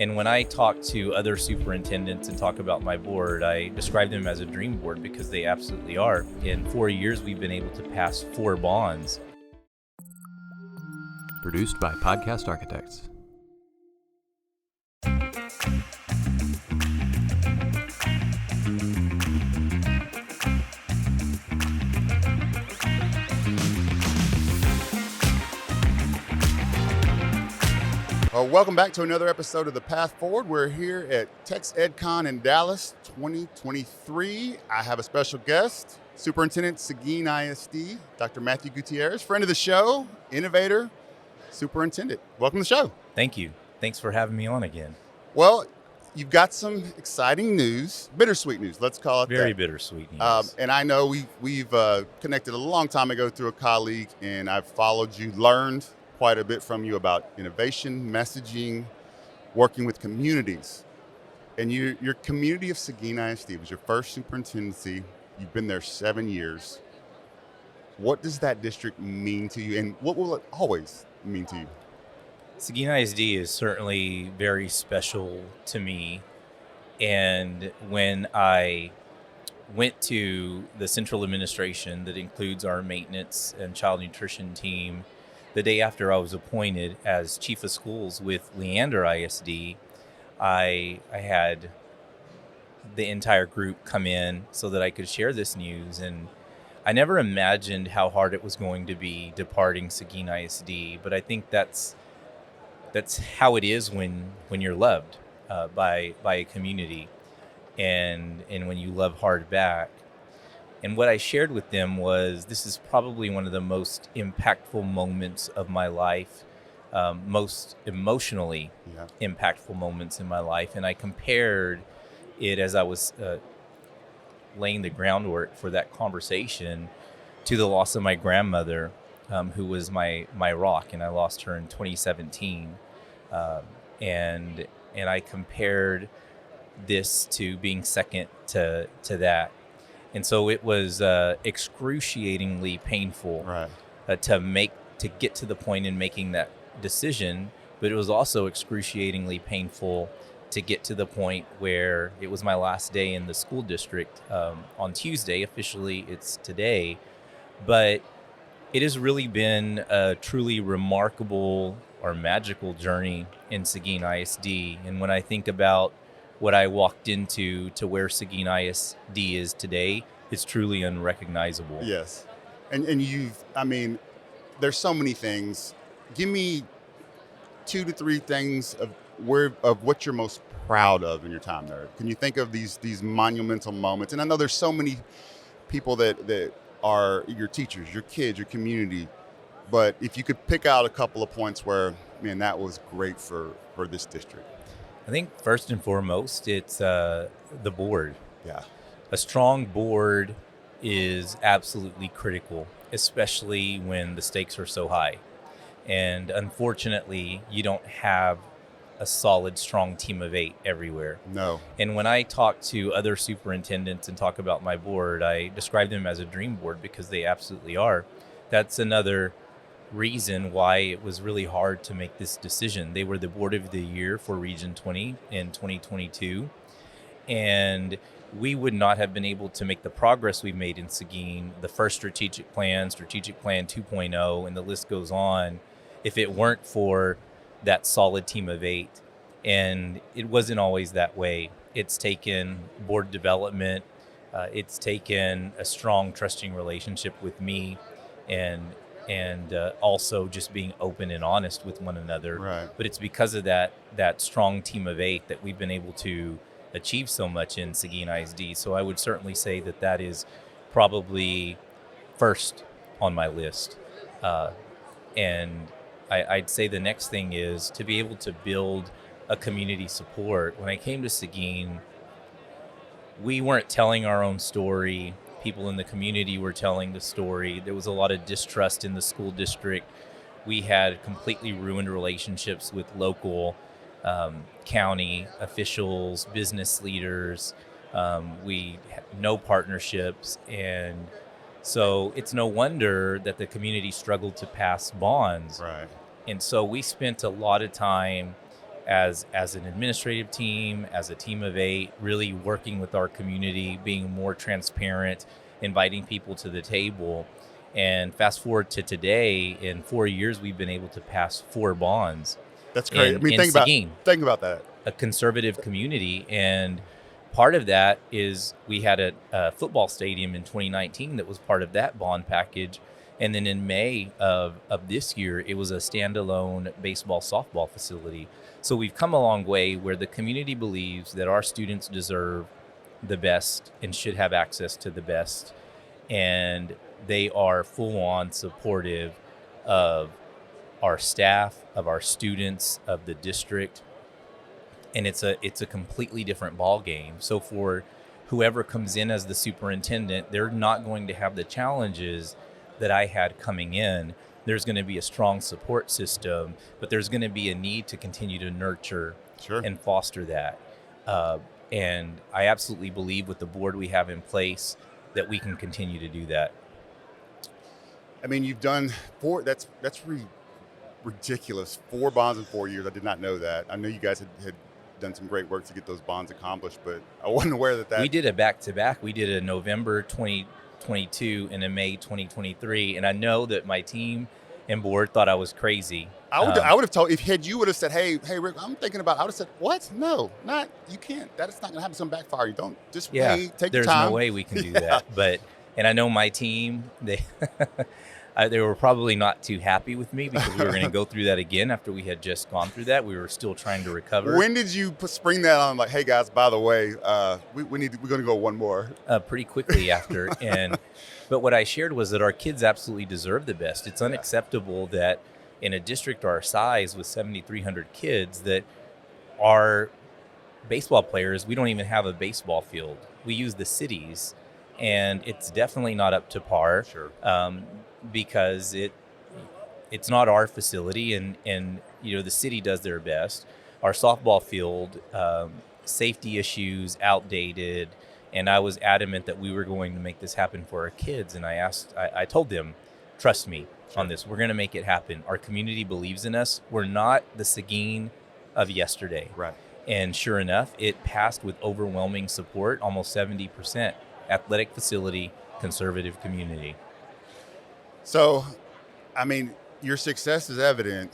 And when I talk to other superintendents and talk about my board, I describe them as a dream board because they absolutely are. In 4 years, we've been able to pass 4 bonds. Produced by Podcast Architects. Welcome back to another episode of The Path Forward. We're here at TexED Con in Dallas 2023. I have a special guest, Superintendent Seguin ISD, Dr. Matthew Gutiérrez, friend of the show, innovator, superintendent. Welcome to the show. Thank you. Thanks for having me on again. Well, you've got some exciting news, bittersweet news, let's call it Very that. bittersweet news. And I know we've connected a long time ago through a colleague, and I've followed you, learned quite a bit from you about innovation, messaging, working with communities. And your community of Seguin ISD was your first superintendency. You've been there 7 years. What does that district mean to you, and what will it always mean to you? Seguin ISD is certainly very special to me. And when I went to the central administration that includes our maintenance and child nutrition team, the day after I was appointed as chief of schools with Leander ISD, I had the entire group come in so that I could share this news. And I never imagined how hard it was going to be departing Seguin ISD, but I think that's how it is when you're loved by a community, and when you love hard back. And what I shared with them was, this is probably one of the most impactful moments of my life, most emotionally impactful moments in my life. And I compared it, as I was laying the groundwork for that conversation, to the loss of my grandmother, who was my rock, and I lost her in 2017. And I compared this to being second to that. And so it was excruciatingly painful to get to the point in making that decision, but it was also excruciatingly painful to get to the point where it was my last day in the school district on Tuesday. Officially, it's today. But it has really been a truly remarkable or magical journey in Seguin ISD. And when I think about what I walked into to where Seguin ISD is today, it's truly unrecognizable. Yes. And there's so many things. Give me 2 to 3 things of what you're most proud of in your time there. Can you think of these monumental moments? And I know there's so many people that are your teachers, your kids, your community, but if you could pick out a couple of points where, man, that was great for this district. I think first and foremost, it's the board. Yeah. A strong board is absolutely critical, especially when the stakes are so high. And unfortunately, you don't have a solid, strong team of 8 everywhere. No. And when I talk to other superintendents and talk about my board, I describe them as a dream board because they absolutely are. That's another reason why it was really hard to make this decision. They were the board of the year for Region 20 in 2022, and we would not have been able to make the progress we've made in Seguin, the first strategic plan 2.0, and the list goes on, if it weren't for that solid team of 8. And it wasn't always that way. It's taken board development, it's taken a strong, trusting relationship with me, and also just being open and honest with one another. Right. But it's because of that strong team of 8 that we've been able to achieve so much in Seguin ISD. So I would certainly say that is probably first on my list. And I'd say the next thing is to be able to build a community support. When I came to Seguin, we weren't telling our own story. People in the community were telling the story. There was a lot of distrust in the school district. We had completely ruined relationships with local county officials, business leaders. We had no partnerships. And so it's no wonder that the community struggled to pass bonds. Right. And so we spent a lot of time as an administrative team, as a team of 8, really working with our community, being more transparent, inviting people to the table. And fast forward to today, in 4 years, we've been able to pass 4 bonds That's great. I mean, in Seguin, think about that. a conservative community. And part of that is we had a football stadium in 2019 that was part of that bond package. And then in May of this year, it was a standalone baseball, softball facility. So we've come a long way where the community believes that our students deserve the best and should have access to the best. And they are full on supportive of our staff, of our students, of the district. And it's a completely different ball game. So for whoever comes in as the superintendent, they're not going to have the challenges that I had coming in. There's going to be a strong support system, but there's going to be a need to continue to nurture and foster that. And I absolutely believe with the board we have in place that we can continue to do that. I mean, you've done 4. That's ridiculous. 4 bonds in 4 years. I did not know that. I know you guys had done some great work to get those bonds accomplished, but I wasn't aware that we did a back-to-back. We did a November 2022 and a May 2023, and I know that my team and board thought I was crazy. I would have told, if you would have said, hey Rick, I'm thinking about, I would have said, what? No, you can't. That is not going to happen. Some backfire. You don't just wait, take your time. There's no way we can do that. And I know my team, they were probably not too happy with me because we were going to go through that again after we had just gone through that. We were still trying to recover. When did you spring that on? Like, hey guys, by the way, we're going to go one more. Pretty quickly after. But what I shared was that our kids absolutely deserve the best. It's unacceptable that in a district our size with 7,300 kids that our baseball players, we don't even have a baseball field. We use the cities, and it's definitely not up to par. Sure. Because it's not our facility, and the city does their best. Our softball field, safety issues, outdated, and I was adamant that we were going to make this happen for our kids. And I told them, trust me on this. We're going to make it happen. Our community believes in us. We're not the Seguin of yesterday. Right. And sure enough, it passed with overwhelming support, almost 70%. Athletic facility, conservative community. So, I mean, your success is evident.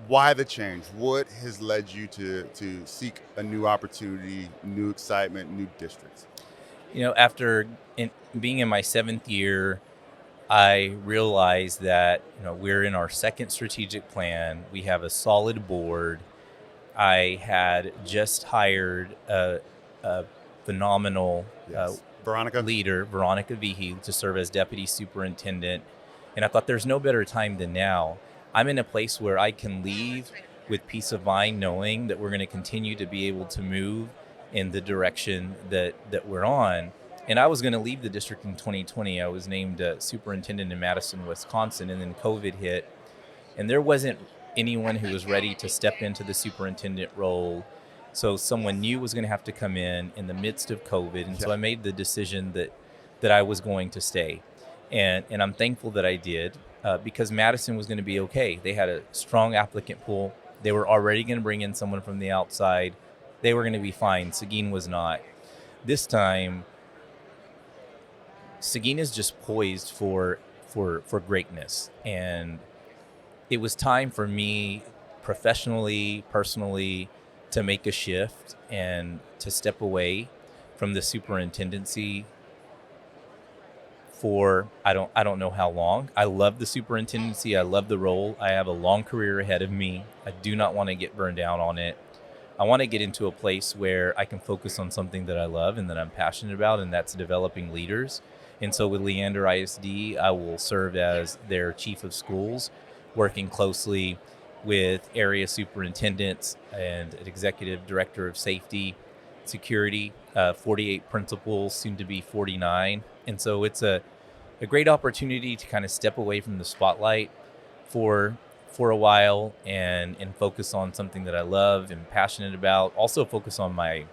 Why the change? What has led you to seek a new opportunity, new excitement, new districts? After being in my 7th year, I realized that we're in our 2nd strategic plan. We have a solid board. I had just hired a phenomenal leader, Veronica Vihi, to serve as deputy superintendent. And I thought there's no better time than now. I'm in a place where I can leave with peace of mind, knowing that we're going to continue to be able to move in the direction that we're on. And I was going to leave the district in 2020. I was named superintendent in Madison, Wisconsin, and then COVID hit. And there wasn't anyone who was ready to step into the superintendent role. So someone new was going to have to come in the midst of COVID. And so I made the decision that I was going to stay. And I'm thankful that I did because Madison was going to be okay. They had a strong applicant pool. They were already going to bring in someone from the outside. They were going to be fine. Seguin was not. This time, Seguin is just poised for greatness. And it was time for me professionally, personally, to make a shift and to step away from the superintendency for I don't know how long. I love the superintendency. I love the role. I have a long career ahead of me. I do not want to get burned out on it. I want to get into a place where I can focus on something that I love and that I'm passionate about, and that's developing leaders. And so with Leander ISD, I will serve as their chief of schools, working closely with area superintendents and an executive director of safety, security, 48 principals, soon to be 49. And so it's a great opportunity to kind of step away from the spotlight for a while and focus on something that I love and passionate about. Also focus on my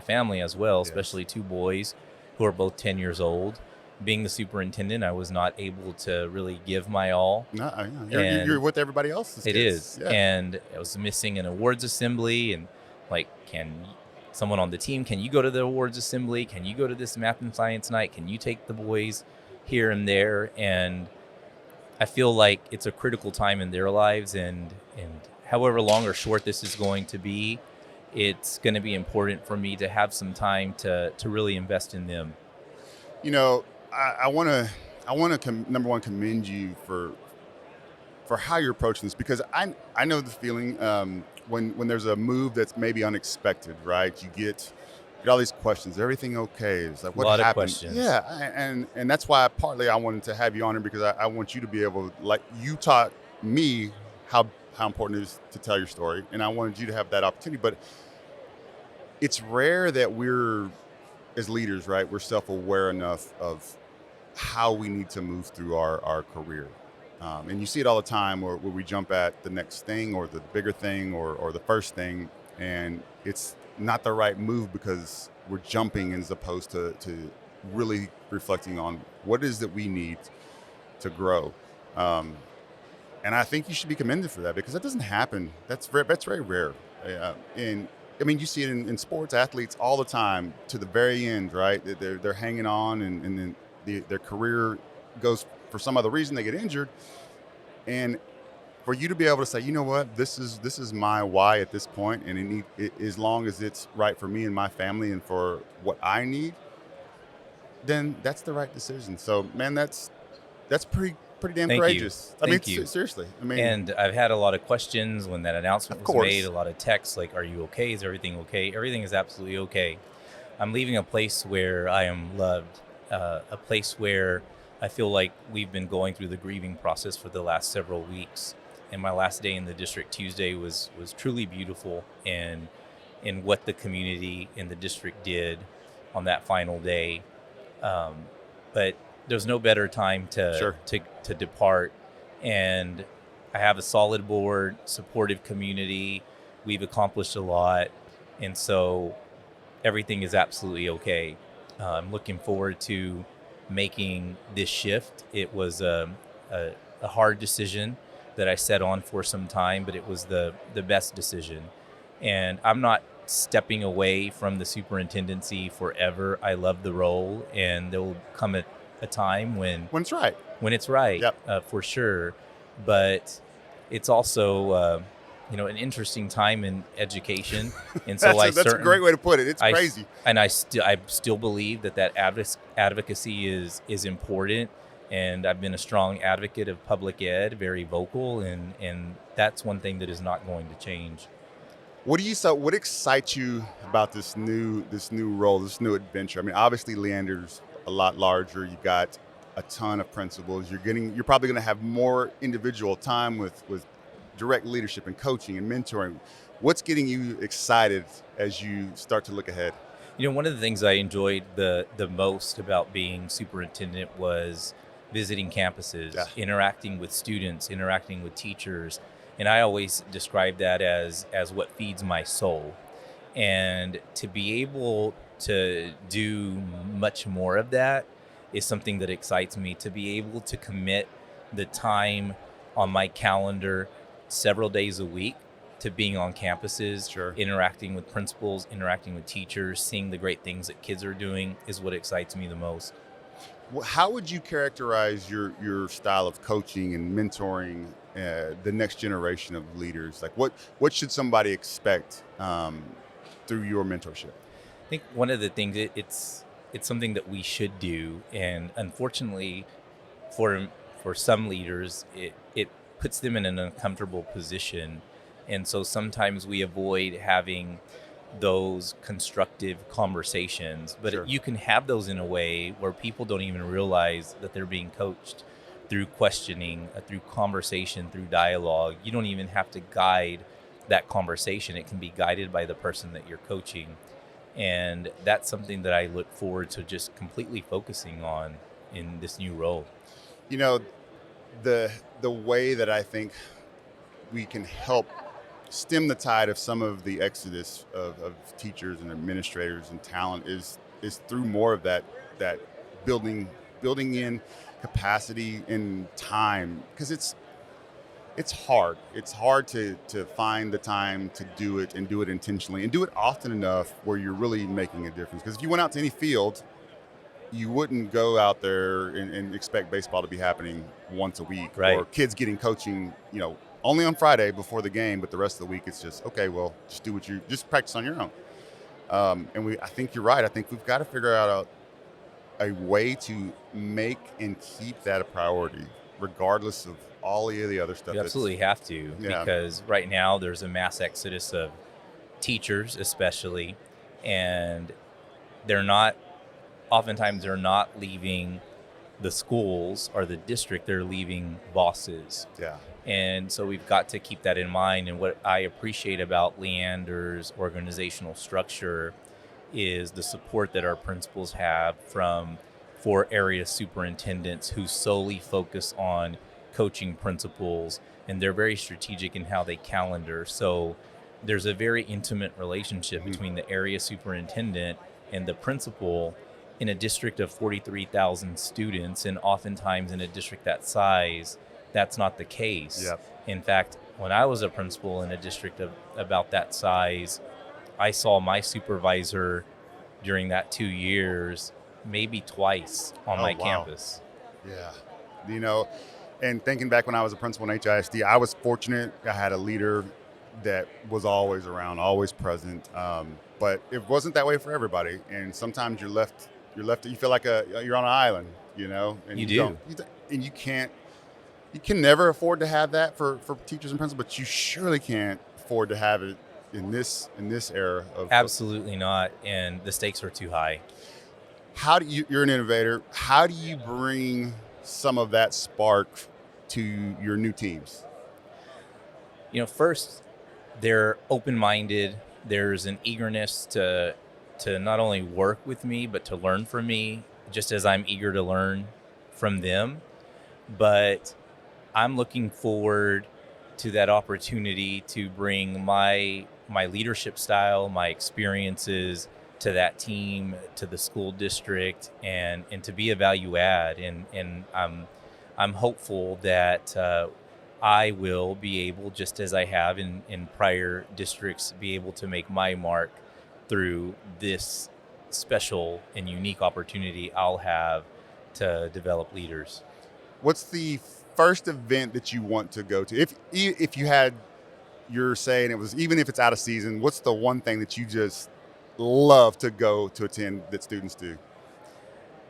family as well, especially 2 boys who are both 10 years old. being the superintendent, I was not able to really give my all. No, And you're with everybody else's it kids. is. Yeah. And I was missing an awards assembly, and like, can someone on the team, can you go to the awards assembly? Can you go to this math and science night? Can you take the boys here and there? And I feel like it's a critical time in their lives, and however long or short this is going to be, it's going to be important for me to have some time to really invest in them. You know, I want to number one commend you for how you're approaching this, because I know the feeling when there's a move that's maybe unexpected, right? You get all these questions. Is everything okay? It's like, what A lot happened? of questions. Yeah, and that's why partly I wanted to have you on here, because I want you to be able, like you taught me how important it is to tell your story, and I wanted you to have that opportunity. But it's rare that we're, as leaders, right, we're self-aware enough of how we need to move through our career. And you see it all the time where we jump at the next thing, or the bigger thing, or the first thing, and it's not the right move because we're jumping as opposed to really reflecting on what it is that we need to grow. And I think you should be commended for that, because that doesn't happen. That's very rare. And I mean, you see it in sports, athletes all the time to the very end, right? They're hanging on, and then their career goes for some other reason, they get injured. And for you to be able to say, you know what, this is my why at this point, and as long as it's right for me and my family and for what I need, then that's the right decision. So, man, that's pretty damn Thank courageous. you. I mean, Thank you. Seriously. I mean, And I've had a lot of questions when that announcement Of was course. made, a lot of texts like, are you okay? Is everything okay? Everything is absolutely okay. I'm leaving a place where I am loved, a place where I feel like we've been going through the grieving process for the last several weeks. And my last day in the district, Tuesday, was truly beautiful, and in what the community in the district did on that final day. But there's no better time Sure. to depart. And I have a solid board, supportive community. We've accomplished a lot. And so everything is absolutely okay. I'm looking forward to making this shift. It was a hard decision that I set on for some time, but it was the best decision. And I'm not stepping away from the superintendency forever. I love the role, and there will come a time when it's right. it's right. Yep. For sure. But it's also an interesting time in education, and so that's a great way to put it. It's crazy. And I still believe that advocacy is important, and I've been a strong advocate of public ed, very vocal, and that's one thing that is not going to change. What excites you about this new role, this new adventure? I mean, obviously Leander's a lot larger. You got a ton of principals. You're probably going to have more individual time with direct leadership and coaching and mentoring. What's getting you excited as you start to look ahead? One of the things I enjoyed the most about being superintendent was visiting campuses, interacting with students, interacting with teachers. And I always describe that as what feeds my soul. And to be able to do much more of that is something that excites me. To be able to commit the time on my calendar several days a week to being on campuses, Sure. interacting with principals, interacting with teachers, seeing the great things that kids are doing is what excites me the most. How would you characterize your style of coaching and mentoring the next generation of leaders? Like, what should somebody expect through your mentorship? I think one of the things, it's something that we should do, and unfortunately, for some leaders, it puts them in an uncomfortable position, and so sometimes we avoid having those constructive conversations. But Sure. you can have those in a way where people don't even realize that they're being coached through questioning, through conversation, through dialogue. You don't even have to guide that conversation. It can be guided by the person that you're coaching. And that's something that I look forward to just completely focusing on in this new role. The way that I think we can help stem the tide of some of the exodus of teachers and administrators and talent is through more of that building building in capacity and time, because it's hard. It's hard to find the time to do it and do it intentionally and do it often enough where you're really making a difference. Because if you went out to any field, you wouldn't go out there and expect baseball to be happening once a week, Right. or kids getting coaching, only on Friday before the game, but the rest of the week it's just, okay, well, just practice on your own. I think you're right. I think we've got to figure out a way to make and keep that a priority, regardless of all of the other stuff. You absolutely have to, because right now there's a mass exodus of teachers, especially, and oftentimes they're not leaving the schools or the district, they're leaving bosses. Yeah. And so we've got to keep that in mind. And what I appreciate about Leander's organizational structure is the support that our principals have from 4 area superintendents who solely focus on coaching principals, and they're very strategic in how they calendar. So there's a very intimate relationship between the area superintendent and the principal in a district of 43,000 students, and oftentimes in a district that size, that's not the case. Yep. In fact, when I was a principal in a district of about that size, I saw my supervisor during that 2 years maybe twice on my campus. Yeah. And thinking back when I was a principal in HISD, I was fortunate. I had a leader that was always around, always present. But it wasn't that way for everybody. And sometimes you're left. You feel like you're on an island, And You do. And you can never afford to have that for teachers and principals, but you surely can't afford to have it in this era of. Absolutely not. And the stakes are too high. You're an innovator. How do you bring some of that spark to your new teams? First, they're open-minded. There's an eagerness to not only work with me, but to learn from me, just as I'm eager to learn from them. But I'm looking forward to that opportunity to bring my leadership style, my experiences to that team, to the school district, and to be a value add. And I'm hopeful that I will be able, just as I have in prior districts, be able to make my mark through this special and unique opportunity I'll have to develop leaders. What's the first event that you want to go to? If you had your say, and it was, even if it's out of season, what's the one thing that you just love to go to attend that students do?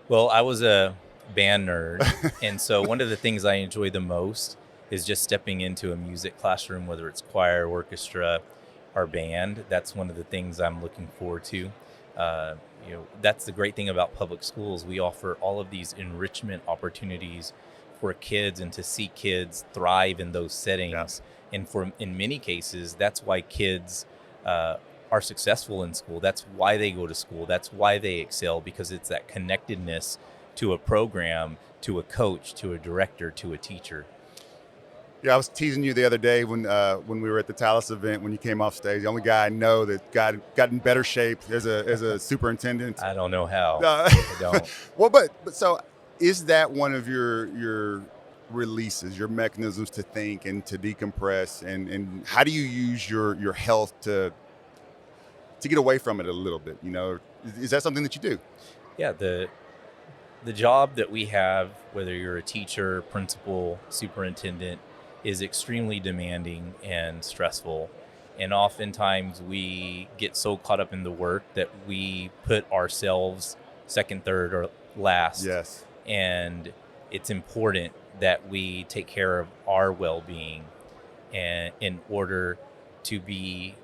Well, I was a band nerd, and so one of the things I enjoy the most is just stepping into a music classroom, whether it's choir, orchestra, or band. That's one of the things I'm looking forward to. That's the great thing about public schools. We offer all of these enrichment opportunities for kids, and to see kids thrive in those settings. Yeah. And in many cases, that's why kids are successful in school. That's why they go to school. That's why they excel, because it's that connectedness to a program, to a coach, to a director, to a teacher. Yeah, I was teasing you the other day when we were at the TASA event, when you came off stage. The only guy I know that got in better shape as a superintendent. I don't know how. I don't. Well, but so is that one of your releases, your mechanisms to think and to decompress, and how do you use your health to get away from it a little bit? Is that something that you do? Yeah, the job that we have, whether you're a teacher, principal, superintendent, is extremely demanding and stressful. And oftentimes we get so caught up in the work that we put ourselves second, third, or last. Yes. And it's important that we take care of our well-being, and in order to be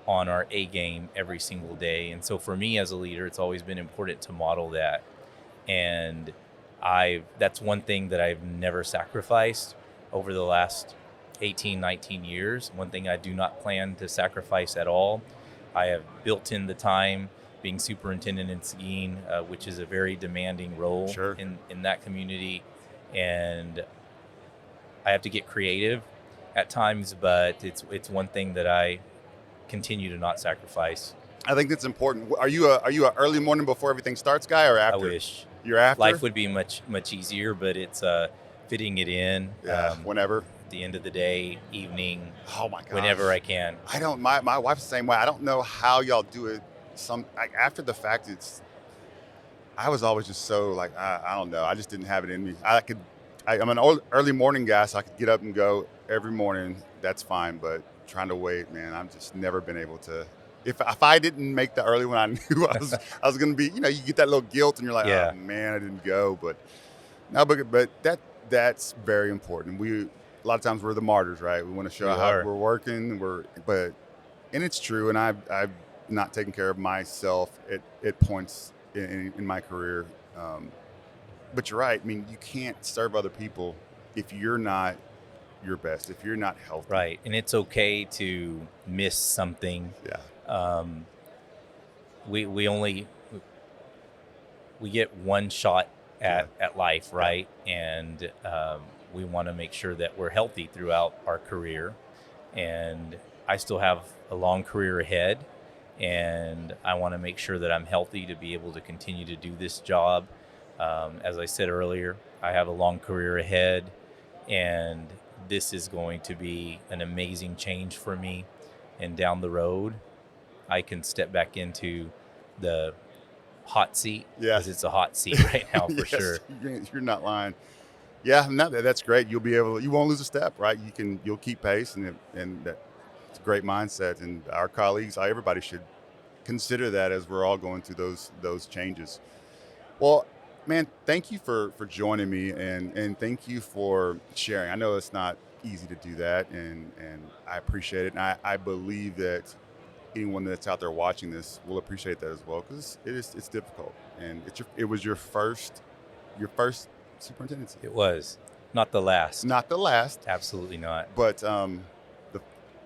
on our A game every single day. And so for me as a leader, it's always been important to model that. And that's one thing that I've never sacrificed over the last 18, 19 years. One thing I do not plan to sacrifice at all. I have built in the time being superintendent in Seguin, which is a very demanding role. Sure. in that community. And I have to get creative at times, but it's one thing that I continue to not sacrifice. I think that's important. Are you a early morning before everything starts guy, or after? I wish. You're after? Life would be much easier, but it's fitting it in. Whenever. At the end of the day, evening, Oh my gosh. whenever I can. I don't. My wife's the same way. I don't know how y'all do it. After the fact, I was always just so like I don't know. I just didn't have it in me. I'm an early morning guy, so I could get up and go every morning. That's fine. But trying to wait, man, I've just never been able to. If I didn't make the early one, I knew I was going to be. You know, you get that little guilt, and you're like, Yeah. oh man, I didn't go. But no, but that's very important. A lot of times we're the martyrs, right? We want to show how we're working. And it's true. And I've not taken care of myself at points in my career. But you're right. I mean, you can't serve other people if you're not your best, if you're not healthy. Right. And it's okay to miss something. Yeah. We get one shot at life, right? And we want to make sure that we're healthy throughout our career. And I still have a long career ahead, and I want to make sure that I'm healthy to be able to continue to do this job. As I said earlier, I have a long career ahead, and this is going to be an amazing change for me. And down the road, I can step back into the hot seat, because it's a hot seat right now for sure. You're not lying. Yeah, no, that's great. You won't lose a step, right? You'll keep pace, and that's a great mindset. And our colleagues, everybody should consider that as we're all going through those changes. Well, man, thank you for joining me, and thank you for sharing. I know it's not easy to do that, and I appreciate it. And I believe that anyone that's out there watching this will appreciate that as well, because it's difficult, and it was your first superintendency. It was not the last. Not the last. Absolutely not. But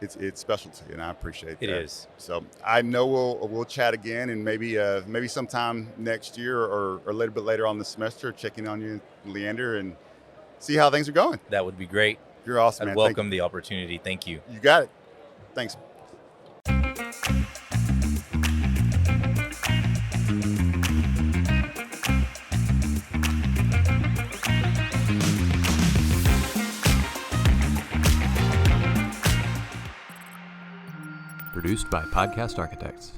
it's special to you, and I appreciate that. It is. So I know we'll chat again, and maybe sometime next year or a little bit later on the semester, checking on you, Leander, and see how things are going. That would be great. You're awesome, man. I'd welcome the opportunity. Thank you. You got it. Thanks. Produced by Podcast Architects.